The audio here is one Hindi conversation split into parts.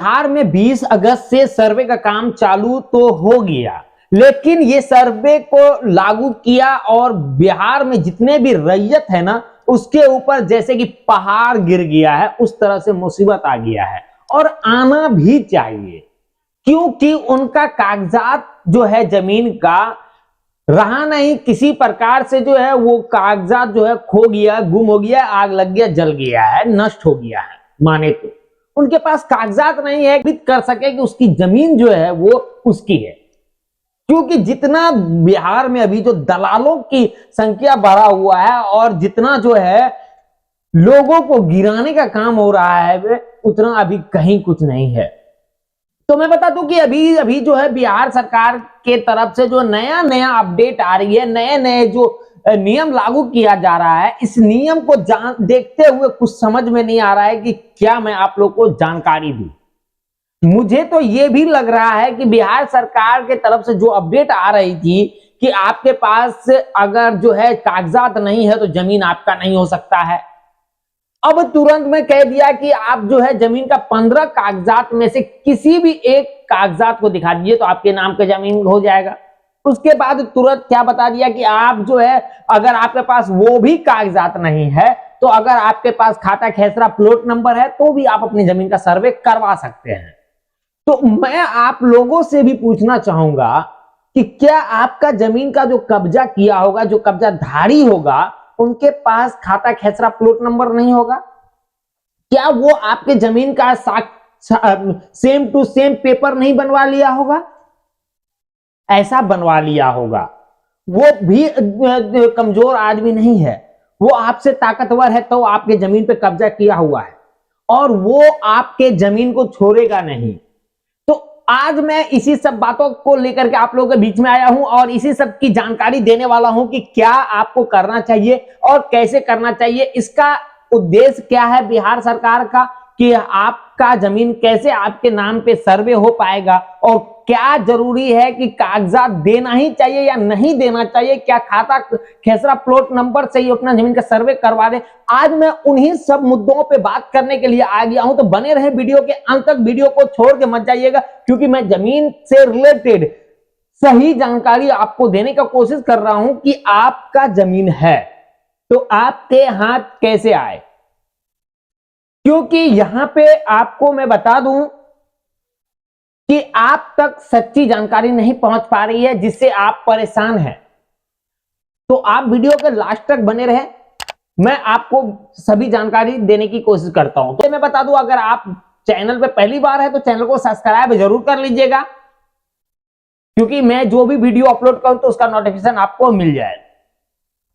बिहार में 20 अगस्त से सर्वे का काम चालू तो हो गया, लेकिन ये सर्वे को लागू किया और बिहार में जितने भी रैयत है ना, उसके ऊपर जैसे कि पहाड़ गिर गया है, उस तरह से मुसीबत आ गया है। और आना भी चाहिए, क्योंकि उनका कागजात जो है जमीन का रहा नहीं, किसी प्रकार से जो है वो कागजात जो है खो गया, गुम हो गया, आग लग गया, जल गया है, नष्ट हो गया है। माने तो उनके पास कागजात नहीं है कर सके कि उसकी जमीन जो है वो उसकी है। क्योंकि जितना बिहार में अभी जो दलालों की संख्या बढ़ा हुआ है और जितना जो है लोगों को गिराने का काम हो रहा है, उतना अभी कहीं कुछ नहीं है। तो मैं बता दूं कि अभी अभी जो है बिहार सरकार के तरफ से जो नया नया अपडेट आ रही है, नए नए जो नियम लागू किया जा रहा है, इस नियम को देखते हुए कुछ समझ में नहीं आ रहा है कि क्या मैं आप लोग को जानकारी दूं। मुझे तो ये भी लग रहा है कि बिहार सरकार के तरफ से जो अपडेट आ रही थी कि आपके पास अगर जो है कागजात नहीं है तो जमीन आपका नहीं हो सकता है, अब तुरंत में कह दिया कि आप जो है जमीन का 15 कागजात में से किसी भी एक कागजात को दिखा दीजिए तो आपके नाम पे जमीन हो जाएगा। उसके बाद तुरंत क्या बता दिया कि आप जो है अगर आपके पास वो भी कागजात नहीं है तो अगर आपके पास खाता खेसरा प्लॉट नंबर है तो भी आप अपनी जमीन का सर्वे करवा सकते हैं। तो मैं आप लोगों से भी पूछना चाहूंगा कि क्या आपका जमीन का जो कब्जा किया होगा, जो कब्जाधारी होगा, उनके पास खाता खेसरा प्लॉट नंबर नहीं होगा? क्या वो आपके जमीन का सेम टू सेम पेपर नहीं बनवा लिया होगा? ऐसा बनवा लिया होगा। वो भी कमजोर आदमी नहीं है, वो आपसे ताकतवर है तो आपके जमीन पे कब्जा किया हुआ है और वो आपके जमीन को छोड़ेगा नहीं। तो आज मैं इसी सब बातों को लेकर के आप लोगों के बीच में आया हूं और इसी सब की जानकारी देने वाला हूं कि क्या आपको करना चाहिए और कैसे करना चाहिए। इसका उद्देश्य क्या है बिहार सरकार का कि आपका जमीन कैसे आपके नाम पे सर्वे हो पाएगा और क्या जरूरी है कि कागजात देना ही चाहिए या नहीं देना चाहिए, क्या खाता खेसरा प्लॉट नंबर से ही अपना जमीन का सर्वे करवा दे। आज मैं उन्हीं सब मुद्दों पे बात करने के लिए आ गया हूं, तो बने रहे वीडियो के अंत तक, वीडियो को छोड़ के मत जाइएगा, क्योंकि मैं जमीन से रिलेटेड सही जानकारी आपको देने का कोशिश कर रहा हूं कि आपका जमीन है तो आपके हाथ कैसे आए। क्योंकि यहां पे आपको मैं बता दूं कि आप तक सच्ची जानकारी नहीं पहुंच पा रही है, जिससे आप परेशान हैं। तो आप वीडियो के लास्ट तक बने रहे, मैं आपको सभी जानकारी देने की कोशिश करता हूं। तो मैं बता दूं, अगर आप चैनल पे पहली बार है तो चैनल को सब्सक्राइब जरूर कर लीजिएगा, क्योंकि मैं जो भी वीडियो अपलोड करूं तो उसका नोटिफिकेशन आपको मिल जाए।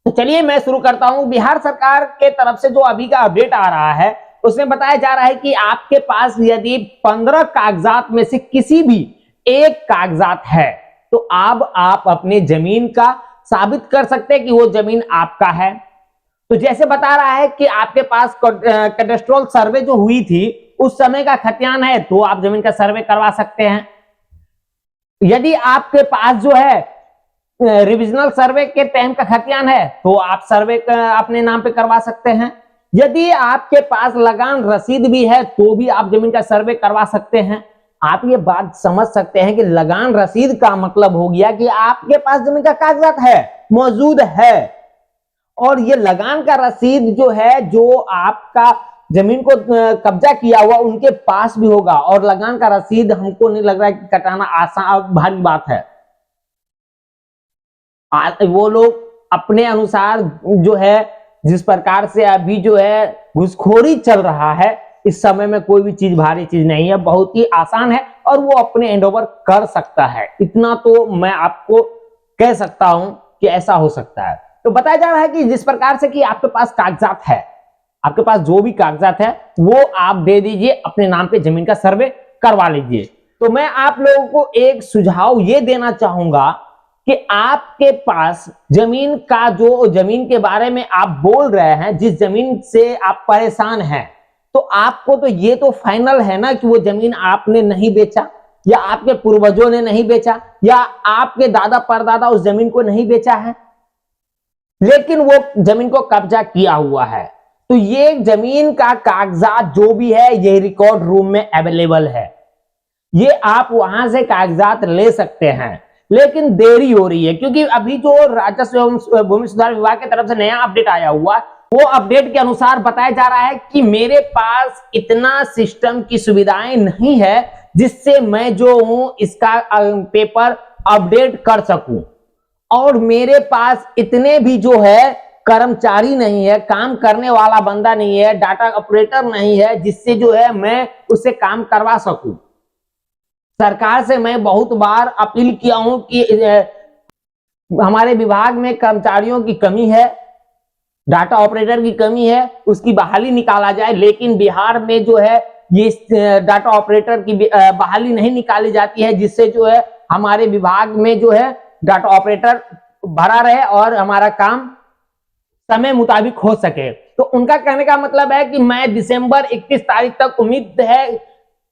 तो चलिए मैं शुरू करता हूं। बिहार सरकार के तरफ से जो अभी का अपडेट आ रहा है उसमें बताया जा रहा है कि आपके पास यदि 15 कागजात में से किसी भी एक कागजात है तो अब आप अपने जमीन का साबित कर सकते हैं कि वो जमीन आपका है। तो जैसे बता रहा है कि आपके पास कैडेस्ट्रल सर्वे जो हुई थी उस समय का खतियान है तो आप जमीन का सर्वे करवा सकते हैं। यदि आपके पास जो है रिविजनल सर्वे के टाइम का खतियान है तो आप सर्वे अपने नाम पे करवा सकते हैं। यदि आपके पास लगान रसीद भी है तो भी आप जमीन का सर्वे करवा सकते हैं। आप ये बात समझ सकते हैं कि लगान रसीद का मतलब हो गया कि आपके पास जमीन का कागजात है, मौजूद है, और ये लगान का रसीद जो है, जो आपका जमीन को कब्जा किया हुआ उनके पास भी होगा। और लगान का रसीद हमको नहीं लग रहा है कि कटाना आसान भारी बात है। वो लोग अपने अनुसार जो है, जिस प्रकार से अभी जो है घुसखोरी चल रहा है, इस समय में कोई भी चीज भारी चीज नहीं है, बहुत ही आसान है और वो अपने हैंड ओवर कर सकता है। इतना तो मैं आपको कह सकता हूं कि ऐसा हो सकता है। तो बताया जा रहा है कि जिस प्रकार से कि आपके पास कागजात है, आपके पास जो भी कागजात है वो आप दे दीजिए, अपने नाम पे जमीन का सर्वे करवा लीजिए। तो मैं आप लोगों को एक सुझाव ये देना चाहूंगा कि आपके पास जमीन का, जो जमीन के बारे में आप बोल रहे हैं, जिस जमीन से आप परेशान हैं, तो आपको तो ये तो फाइनल है ना कि वो जमीन आपने नहीं बेचा, या आपके पूर्वजों ने नहीं बेचा, या आपके दादा परदादा उस जमीन को नहीं बेचा है, लेकिन वो जमीन को कब्जा किया हुआ है। तो ये जमीन का कागजात जो भी है ये रिकॉर्ड रूम में अवेलेबल है। ये आप वहां से कागजात ले सकते हैं। लेकिन देरी हो रही है क्योंकि अभी जो राजस्व एवं भूमि सुधार विभाग की तरफ से नया अपडेट आया हुआ, वो अपडेट के अनुसार बताया जा रहा है कि मेरे पास इतना सिस्टम की सुविधाएं नहीं है जिससे मैं जो हूं इसका पेपर अपडेट कर सकूं, और मेरे पास इतने भी जो है कर्मचारी नहीं है, काम करने वाला बंदा नहीं है, डाटा ऑपरेटर नहीं है जिससे जो है मैं उससे काम करवा सकूं। सरकार से मैं बहुत बार अपील किया हूं कि हमारे विभाग में कर्मचारियों की कमी है, डाटा ऑपरेटर की कमी है, उसकी बहाली निकाला जाए, लेकिन बिहार में जो है ये डाटा ऑपरेटर की बहाली नहीं निकाली जाती है, जिससे जो है हमारे विभाग में जो है डाटा ऑपरेटर भरा रहे और हमारा काम समय मुताबिक हो सके। तो उनका कहने का मतलब है कि मैं दिसंबर 31 तारीख तक उम्मीद है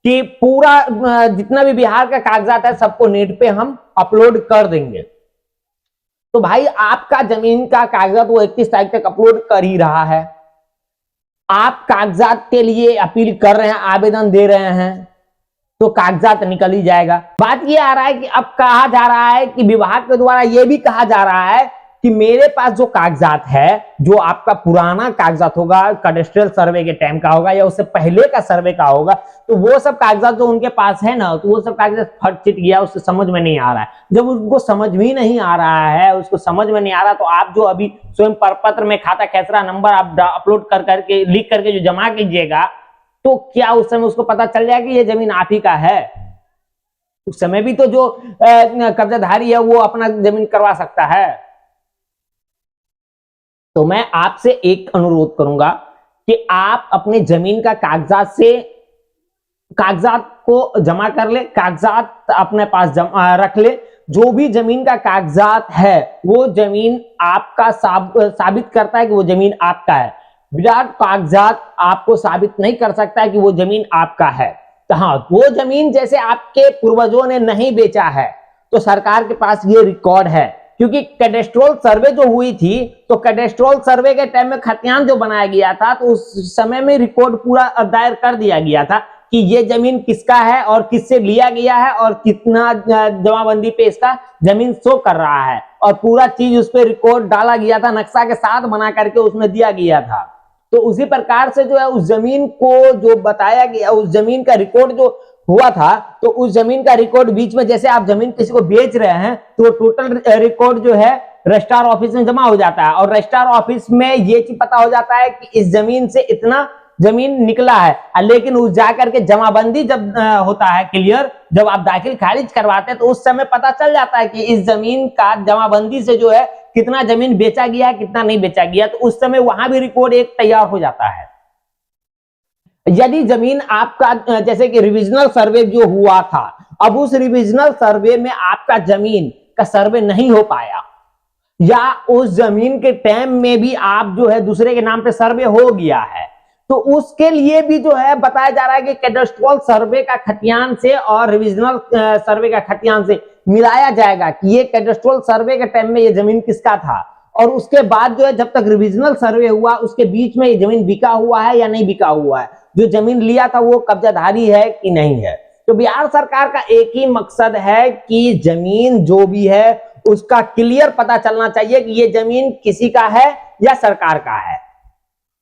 कि पूरा जितना भी बिहार का कागजात है सबको नेट पे हम अपलोड कर देंगे। तो भाई आपका जमीन का कागजात वो 31 तारीख तक अपलोड कर ही रहा है, आप कागजात के लिए अपील कर रहे हैं, आवेदन दे रहे हैं, तो कागजात निकल ही जाएगा। बात ये आ रहा है कि अब कहा जा रहा है कि विभाग के द्वारा ये भी कहा जा रहा है कि मेरे पास जो कागजात है, जो आपका पुराना कागजात होगा, कैडेस्ट्रियल सर्वे के टाइम का होगा या उससे पहले का सर्वे का होगा, तो वो सब कागजात जो उनके पास है ना, तो वो सब कागजात फट चिट गया, उससे समझ में नहीं आ रहा है। जब उसको समझ में नहीं आ रहा है, उसको समझ में नहीं आ रहा, तो आप जो अभी स्वयं प्रपत्र में खाता खेसरा नंबर आप अपलोड कर करके लिख करके जो जमा कीजिएगा, तो क्या उस समय उसको पता चल जाएगा कि ये जमीन आप ही का है? उस समय भी तो जो कब्जाधारी है वो अपना जमीन करवा सकता है। तो मैं आपसे एक अनुरोध करूंगा कि आप अपने जमीन का कागजात को जमा कर ले, कागजात अपने पास रख ले। जो भी जमीन का कागजात है वो जमीन आपका साबित करता है कि वो जमीन आपका है। विराट कागजात आपको साबित नहीं कर सकता है कि वो जमीन आपका है। तो हाँ, वो जमीन जैसे आपके पूर्वजों ने नहीं बेचा है तो सरकार के पास ये रिकॉर्ड है, क्योंकि कैडेस्ट्रल सर्वे जो हुई थी, तो कैडेस्ट्रल सर्वे के टाइम में खतियान जो बनाया गया था, तो उस समय में रिकॉर्ड पूरा दायर कर दिया गया था कि ये जमीन किसका है और किससे लिया गया है और कितना जमाबंदी पे इसका जमीन शो कर रहा है, और पूरा चीज उस पर रिकॉर्ड डाला गया था, नक्शा के साथ बना करके उसमें दिया गया था। तो उसी प्रकार से जो है उस जमीन को जो बताया गया, उस जमीन का रिकॉर्ड जो हुआ था, तो उस जमीन का रिकॉर्ड बीच में जैसे आप जमीन किसी को बेच रहे हैं तो टोटल रिकॉर्ड जो है रजिस्ट्रार ऑफिस में जमा हो जाता है, और रजिस्ट्रार ऑफिस में ये चीज पता हो जाता है कि इस जमीन से इतना जमीन निकला है। लेकिन उस जाकर के जमाबंदी जब होता है क्लियर, जब आप दाखिल खारिज करवाते हैं, तो उस समय पता चल जाता है कि इस जमीन का जमाबंदी से जो है कितना जमीन बेचा गया, कितना नहीं बेचा गया, तो उस समय वहां भी रिकॉर्ड एक तैयार हो जाता है। यदि जमीन आपका जैसे कि रिविजनल सर्वे जो हुआ था, अब उस रिविजनल सर्वे में आपका जमीन का सर्वे नहीं हो पाया, या उस जमीन के टाइम में भी आप जो है दूसरे के नाम पे सर्वे हो गया है, तो उसके लिए भी जो है बताया जा रहा है कि कैडेस्ट्रल सर्वे का खतियान से और रिविजनल सर्वे का खतियान से मिलाया जाएगा कि ये कैडेस्ट्रल सर्वे के टाइम में ये जमीन किसका था, और उसके बाद जो है जब तक रिविजनल सर्वे हुआ उसके बीच में ये जमीन बिका हुआ है या नहीं बिका हुआ है, जो जमीन लिया था वो कब्जाधारी है कि नहीं है। तो बिहार सरकार का एक ही मकसद है कि जमीन जो भी है उसका क्लियर पता चलना चाहिए कि ये जमीन किसी का है या सरकार का है।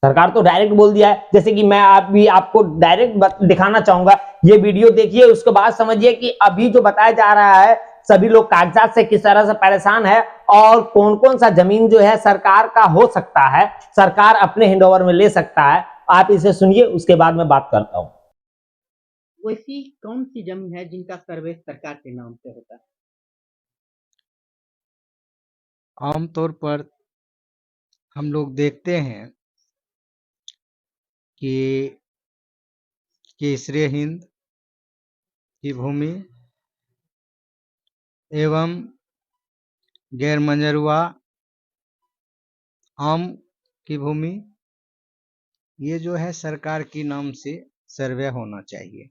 सरकार तो डायरेक्ट बोल दिया है, जैसे कि मैं अभी आपको डायरेक्ट दिखाना चाहूंगा, ये वीडियो देखिए, उसके बाद समझिए कि अभी जो बताया जा रहा है सभी लोग कागजात से किस तरह से परेशान है, और कौन कौन सा जमीन जो है सरकार का हो सकता है, सरकार अपने हैंडओवर में ले सकता है। आप इसे सुनिए, उसके बाद मैं बात करता हूं। वैसी कौन सी जमीन है जिनका सर्वे सरकार के नाम पे होता है? आमतौर पर हम लोग देखते हैं कि केसरी हिंद की भूमि एवं गैर मंजरुआ आम की भूमि, ये जो है सरकार की नाम से सर्वे होना चाहिए।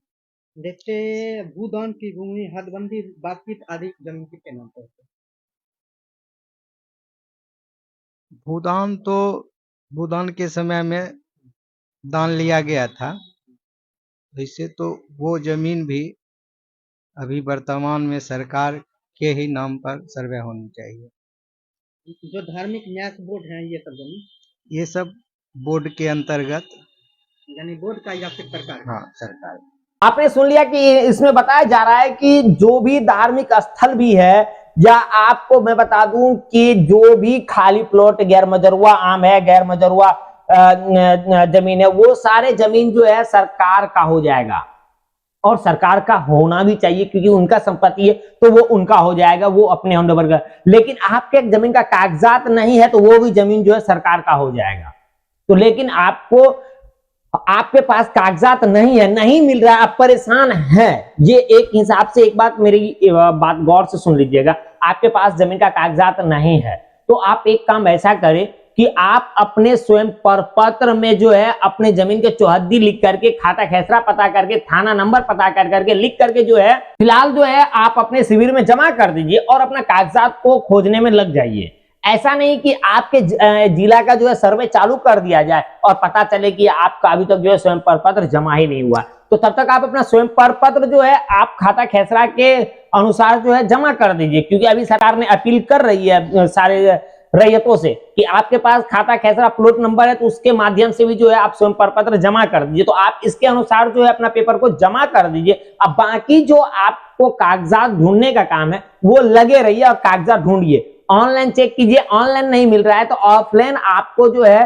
जैसे भूदान की भूमि, हदबंदी, बाकी आदि जमीन किसके नाम पे होता है? भूदान के समय में दान लिया गया था, वैसे तो वो जमीन भी अभी वर्तमान में सरकार के ही नाम पर सर्वे होनी चाहिए। जो धार्मिक न्यास बोर्ड है ये सब जमीन, ये सब बोर्ड के अंतर्गत, यानी बोर्ड का या फिर सरकार का? हाँ, सरकार। आपने सुन लिया कि इसमें बताया जा रहा है कि जो भी धार्मिक स्थल भी है, या आपको मैं बता दूं कि जो भी खाली प्लॉट गैर मजरुआ आम है, गैर मजरुआ जमीन है, वो सारे जमीन जो है सरकार का हो जाएगा। और सरकार का होना भी चाहिए, क्योंकि उनका संपत्ति है तो वो उनका हो जाएगा, वो अपने हैंडओवर का। लेकिन आपके जमीन का कागजात नहीं है तो वो भी जमीन जो है सरकार का हो जाएगा। तो लेकिन आपको, आपके पास कागजात नहीं है, नहीं मिल रहा है, आप परेशान हैं, ये एक हिसाब से, एक बात मेरी बात गौर से सुन लीजिएगा, आपके पास जमीन का कागजात नहीं है तो आप एक काम ऐसा करें कि आप अपने स्वयं प्रपत्र में जो है अपने जमीन के चौहद्दी लिख करके, खाता खेसरा पता करके, थाना नंबर पता कर करके, लिख करके जो है फिलहाल जो है आप अपने शिविर में जमा कर दीजिए और अपना कागजात को खोजने में लग जाइए। ऐसा नहीं कि आपके जिला का जो है सर्वे चालू कर दिया जाए और पता चले कि आपका अभी तक जो है स्वयं प्रपत्र जमा ही नहीं हुआ, तो तब तक आप अपना स्वयं प्रपत्र जो है आप खाता खेसरा के अनुसार जो है जमा कर दीजिए। क्योंकि अभी सरकार ने अपील कर रही है सारे रैयतों से कि आपके पास खाता खेसरा प्लॉट नंबर है तो उसके माध्यम से भी जो है आप स्वयं प्रपत्र जमा कर दीजिए। तो आप इसके अनुसार जो है अपना पेपर को जमा कर दीजिए। अब बाकी जो आपको कागजात ढूंढने का काम है वो लगे रहिए और कागजात ढूंढिए, ऑनलाइन चेक कीजिए। ऑनलाइन नहीं मिल रहा है तो ऑफलाइन आपको जो है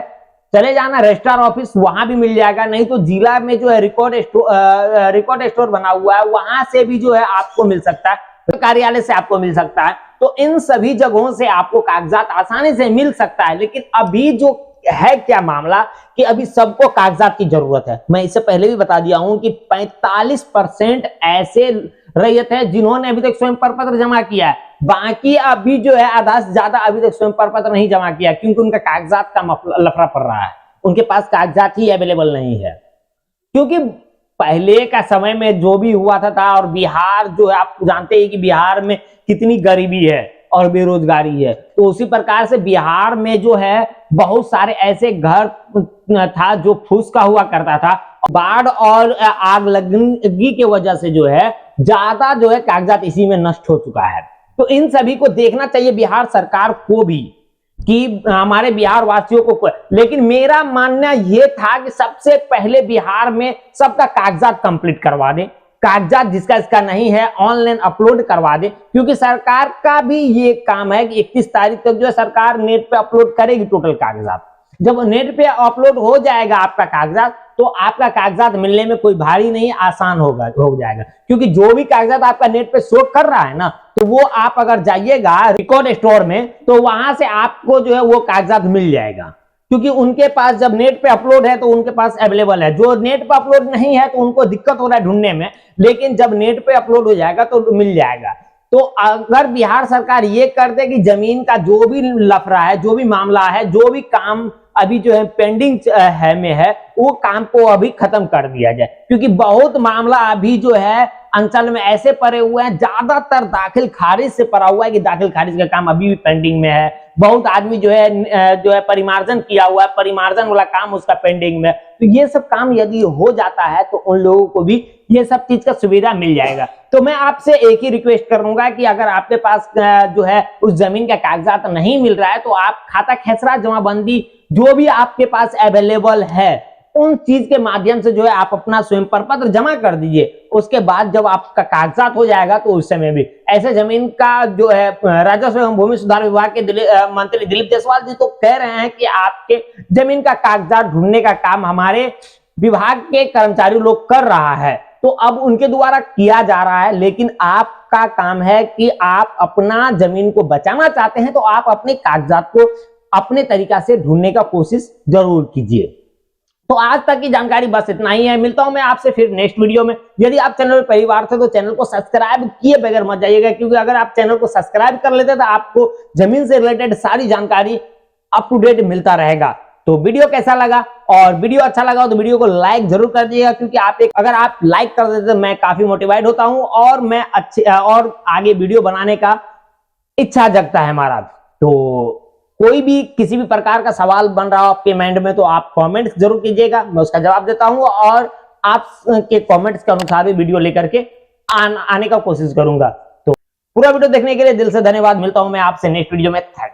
चले जाना रजिस्ट्रार ऑफिस, वहां भी मिल जाएगा। नहीं तो जिला में जो है रिकॉर्ड स्टोर बना हुआ है वहां से भी जो है आपको मिल सकता है, कार्यालय से आपको मिल सकता है। तो इन सभी जगहों से आपको कागजात आसानी से मिल सकता है। लेकिन अभी जो है क्या मामला कि अभी सबको कागजात की जरूरत है। मैं इससे पहले भी बता दिया हूं कि 45% ऐसे रैयत है जिन्होंने अभी तक स्वयं प्रपत्र जमा किया है, बाकी अभी जो है आधा से ज्यादा अभी तक स्वयं प्रपत्र नहीं जमा किया, क्योंकि उनका कागजात का लफड़ा पड़ रहा है, उनके पास कागजात ही अवेलेबल नहीं है। क्योंकि पहले का समय में जो भी हुआ था और बिहार जो है आप जानते हैं कि बिहार में कितनी गरीबी है और बेरोजगारी है, तो उसी प्रकार से बिहार में जो है बहुत सारे ऐसे घर था जो फूस का हुआ करता था। बाढ़ और आग लगने की वजह से जो है ज्यादा जो है कागजात इसी में नष्ट हो चुका है। तो इन सभी को देखना चाहिए बिहार सरकार को भी कि हमारे बिहार वासियों को। लेकिन मेरा मानना यह था कि सबसे पहले बिहार में सबका कागजात कंप्लीट करवा दे, कागजात जिसका इसका नहीं है ऑनलाइन अपलोड करवा दे। क्योंकि सरकार का भी ये काम है कि 31 तारीख तक जो है सरकार नेट पे अपलोड करेगी टोटल कागजात। जब नेट पे अपलोड हो जाएगा आपका कागजात तो आपका कागजात मिलने में कोई भारी नहीं, आसान हो जाएगा। क्योंकि जो भी कागजात आपका नेट पे शो कर रहा है ना, तो वो आप अगर जाइएगा रिकॉर्ड स्टोर में तो वहां से आपको जो है वो कागजात मिल जाएगा। क्योंकि उनके पास जब नेट पे अपलोड है तो उनके पास अवेलेबल है, जो नेट पे अपलोड नहीं है तो उनको दिक्कत हो रहा है ढूंढने में, लेकिन जब नेट पे अपलोड हो जाएगा तो मिल जाएगा। तो अगर बिहार सरकार ये कर दे कि जमीन का जो भी लफड़ा है, जो भी मामला है, जो भी काम अभी जो है पेंडिंग है में है, वो काम को अभी खत्म कर दिया जाए। क्योंकि बहुत मामला अभी जो है अंचल में ऐसे पड़े हुए हैं, ज्यादातर दाखिल खारिज से पड़ा हुआ है कि दाखिल खारिज का काम अभी भी पेंडिंग में है। बहुत आदमी जो है परिमार्जन किया हुआ है, परिमार्जन वाला काम उसका पेंडिंग में। तो ये सब काम यदि हो जाता है तो उन लोगों को भी ये सब चीज का सुविधा मिल जाएगा। तो मैं आपसे एक ही रिक्वेस्ट करूंगा कि अगर आपके पास जो है उस जमीन का कागजात नहीं मिल रहा है तो आप खाता खेसरा जमाबंदी जो भी आपके पास अवेलेबल है उन चीज के माध्यम से जो है आप अपना स्वयं प्रपत्र जमा कर दीजिए। उसके बाद जब आपका कागजात हो जाएगा तो उस समय भी ऐसे जमीन का जो है राजस्व एवं भूमि सुधार विभाग के मंत्री दिलीप जायसवाल जी तो कह रहे हैं कि आपके जमीन का कागजात ढूंढने का काम हमारे विभाग के कर्मचारी लोग कर रहा है, तो अब उनके द्वारा किया जा रहा है। लेकिन आपका काम है कि आप अपना जमीन को बचाना चाहते हैं तो आप अपने कागजात को अपने तरीका से ढूंढने का कोशिश जरूर कीजिए। तो आज तक की जानकारी बस इतना ही है। मिलता हूं मैं आपसे फिर नेक्स्ट वीडियो में। यदि आप चैनल पर परिवार थे तो चैनल को सब्सक्राइब किए बगैर मत जाइएगा, क्योंकि अगर आप चैनल को सब्सक्राइब कर लेते तो आपको जमीन से रिलेटेड सारी जानकारी अप टू डेट मिलता रहेगा। तो वीडियो कैसा लगा, और वीडियो अच्छा लगा तो वीडियो को लाइक जरूर कर दीजिएगा, क्योंकि अगर आप लाइक कर देते तो मैं काफी मोटिवेट होता हूं और मैं और आगे वीडियो बनाने का इच्छा जगता है हमारा। तो कोई भी किसी भी प्रकार का सवाल बन रहा हो आपके माइंड में तो आप कमेंट्स जरूर कीजिएगा, मैं उसका जवाब देता हूं और आपके कमेंट्स के अनुसार भी वीडियो लेकर के आने का कोशिश करूंगा। तो पूरा वीडियो देखने के लिए दिल से धन्यवाद। मिलता हूं मैं आपसे नेक्स्ट वीडियो में। थैंक